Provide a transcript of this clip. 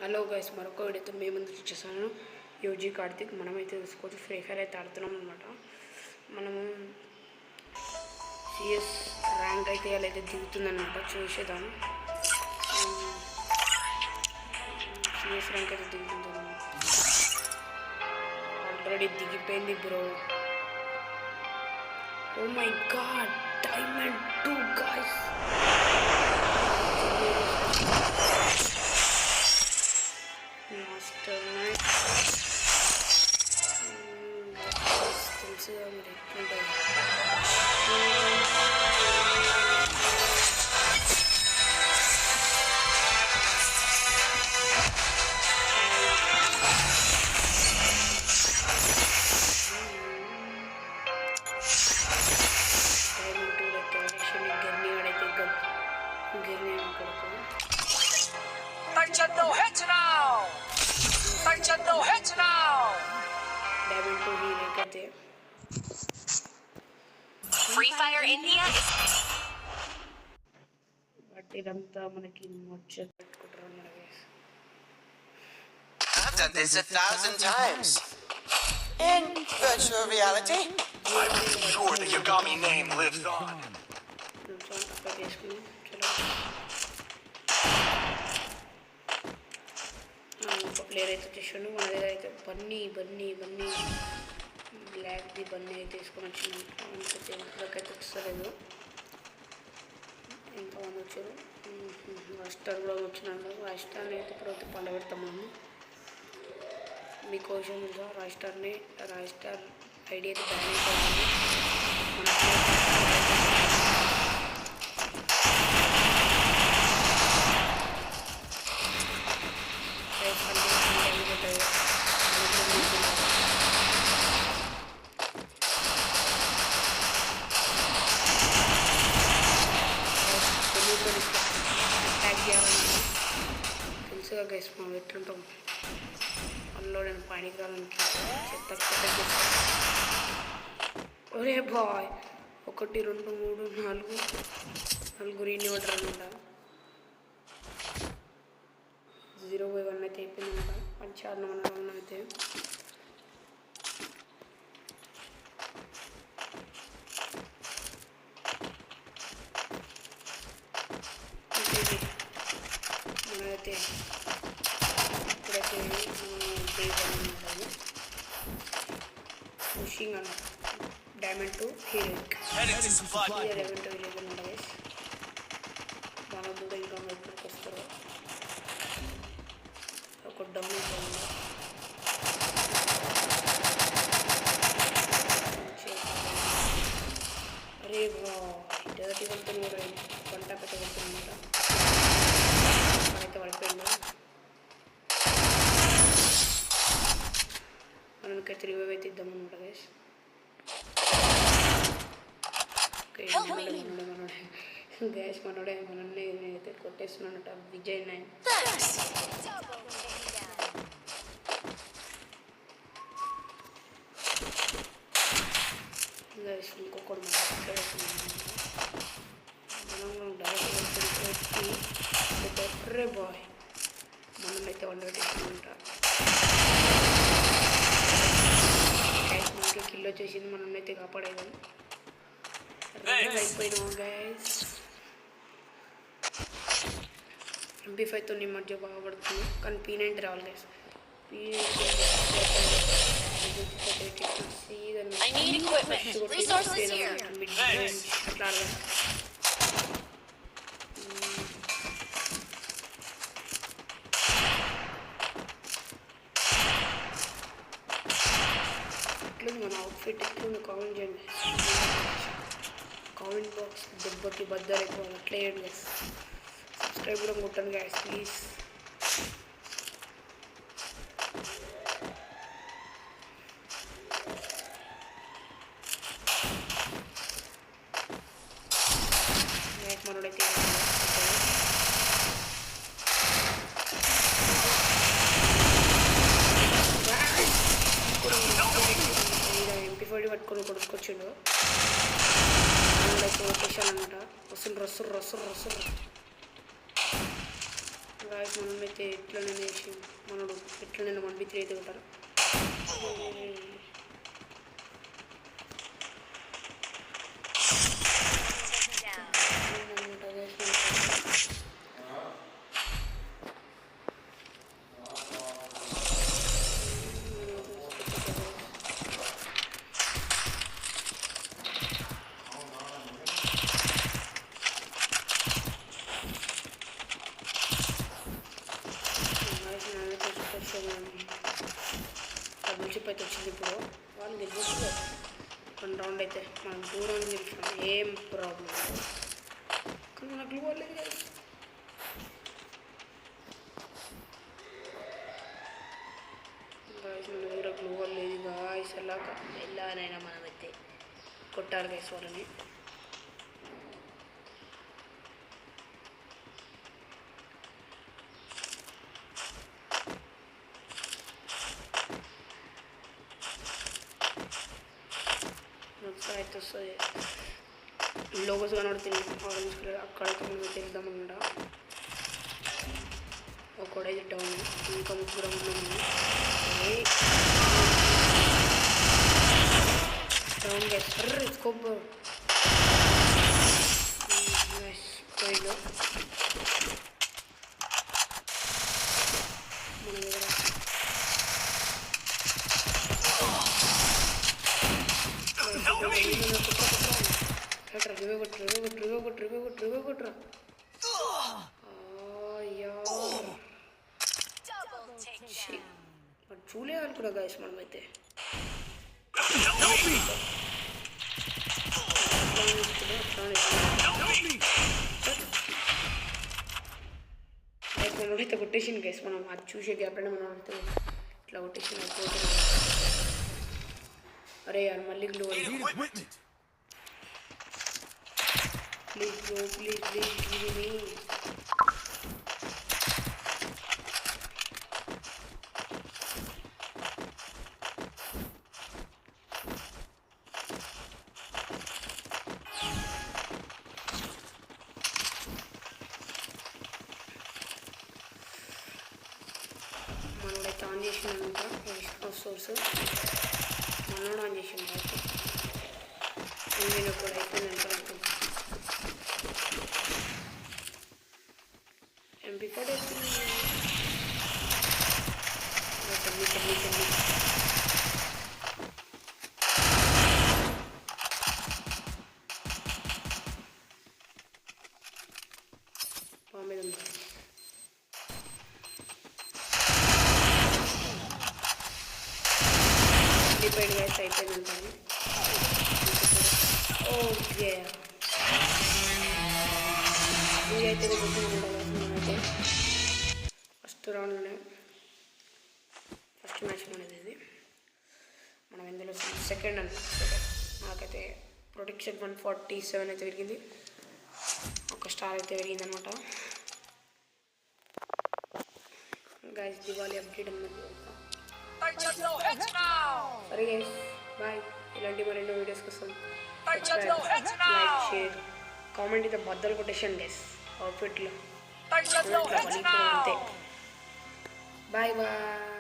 Hello guys, మరొక వీడియోతో మేము ముందుకు వచ్చేసాను. యోజీ కార్తిక్ మనమైతే చూసుకోవచ్చు ఫ్రీ ఫైర్ అయితే ఆడుతున్నాం అనమాట. మనము సిఎస్ ర్యాంక్ అయితే ఇలా అయితే దిగుతుందనమాట. చూసేద్దాం. సిఎస్ ర్యాంక్ అయితే దిగుతుందన్నమాట. ఆల్రెడీ దిగిపోయింది bro. Oh my god, diamond 2 guys. Master knight తెలుసుగా మీరు ఎట్లుంటుంది. డైమండ్ 2 లెక్క యాక్చువల్లీ గిర్నీ ఆడైతే గిర్నీ కొడుకు. Diamond 2 ही लेकर Free Fire India is but ఇదంతా మనకి వచ్చే పెట్టుకుంటారు మనకి. I've done this 1,000 times. In virtual reality. I'm sure the Yagami name lives on. ఒక ప్లేయర్ అయితే వచ్చేసాడు. మన దగ్గర అయితే బన్నీ బ్లాక్ది బన్నీ అయితే తీసుకొని వచ్చింది. ఇంతకైతే వస్తలేదు. ఎంతమంది వచ్చారు. రాస్టర్ కూడా వచ్చినాడు. రాస్టర్ని అయితే ఇప్పుడు అయితే పండ పెడతాము. మీకోసం ఇంకా రాస్టర్ ఐడి అయితే బ్యాన్ అయిపోయింది. అటాక్ చేయాలన్నా తెలుసుగా గైస్ మనం ఎట్లుంటాం. అందులో నేను పైనకి రావడానికి చెత్త ఒరే బాయ్ 1 2 3 4 ఇన్వర్టర్ అనమాట. 0/1 అయితే అయిపోయిందన్నమాట. మంచి ఆడినామన్న అయితే. మనమైతే ఇప్పుడైతే ఉంటాము పుషింగ్ అన్న డైమండ్ 2 హీరోయిక్ డైమండ్ 2 హీరోయిక్ ఉంటుంది. దాని కూడా ఇంకా ఎప్పటికి వస్తారు. ఒక డౌన్ అరే బ్రో డర్టీ వెళ్తుంది కూడా పంట పెద్ద వెళ్తుందన్నమాట. అయితే పడిపోయింది. మనం ఇక్కడ 3 అయితే ఇద్దామన్నమాట గైస్. గైస్ మనోడే అయితే కొట్టేస్తున్నాడట. విజయ్ 9 గైస్. ఇంకొకటి మనం డైరెక్ట్ రే బాయ్ మనమైతే వండబెట్టేసుకుంటా. గైస్ మనకి కిల్ వచ్చేసింది. మనమైతే కాపాడేదాం. అయిపోయినాం గైస్. MP5తో నీ మధ్య బాగా పడుతుంది. కానీ P90 రావాలి guys. I need equipment. Resources here. అట్లా మన అవుట్ఫిట్ ఎట్లుంది కామెంట్ చేయండి. కామెంట్ బాక్స్ దెబ్బకి బద్దలు అయిపోవాలి. అట్లా వేయండి గైస్. సబ్స్క్రైబ్ కూడా కొట్టండి గైస్ ప్లీజ్. మనోడైతే MP5 పట్టుకొని కొడుకొచ్చిండు. లొకేషన్ అనమాట. రొస్సులు గాయస్ మనమైతే ఎట్లనే వేసి మనడు ఎట్లనే 1v3 అయితే ఉంటారు. డబుల్ చిప్ అయితే వచ్చింది. ఇప్పుడు వాళ్ళు గెలిచేస్తారు 1 రౌండ్ అయితే మనం 2 రౌండ్స్ గెలిచినాం. ఏం ప్రాబ్లం కానీ మనకు గ్లూ లేదు కదా. గాయస్ మన దగ్గర గ్లూ లేదు గాయస్. ఎలాగైనా మనమైతే కొట్టాలి గాయస్ వాళ్ళని. అయితే వస్తుంది లోగోస్ కనబడుతుంది ఆరెంజ్ కలర్. అక్కడైతే మనం తెలుద్దామన్నమాట. ఒకడైతే డౌన్ ఇంకా ముగ్గురం ఉన్నాము. డౌన్ గ్యాస్ స్కోప్ పోయిలో మన దగ్గర చూడలేదు కూడా గాయస్ మనమైతే. మనోడైతే కొట్టేసింది గైస్. మనం అది చూసే గ్యాప్లోనే మనం అయితే ఇట్లా కొట్టేసింది అయిపోతుంది. అరే యార్ మళ్ళీ glow please bro please give me. మనోడైతే ఆన్ చేసిందంట సోర్స్. మనోడు ఆన్ చేసిండు అయితే ఇంజిన్ కూడా అయిపోయిందంట. MP4 వేస్తుంది. మీద ఉంది. డిపెండ్ గైస్ అయిపోయిందంట. ఓకే ఇదైతే మనమైతే ఫస్ట్ రౌండ్లోనే ఫస్ట్ మ్యాచ్ అనేది ఇది. మనం ఇందులో సెకండ్ నాకైతే ప్రొటెక్షన్ 147 అయితే పెరిగింది. ఒక స్టార్ అయితే పెరిగింది అనమాట. గైస్ దివాళీ అప్డేట్ అన్నది. సరే గైస్ బాయ్. ఇలాంటి మరెన్నో వీడియోస్ కోసం లైక్ షేర్ కామెంట్ అయితే బద్దలు కొట్టేసాను గైస్. అవుట్ఫిట్లో అంతే. Bye bye.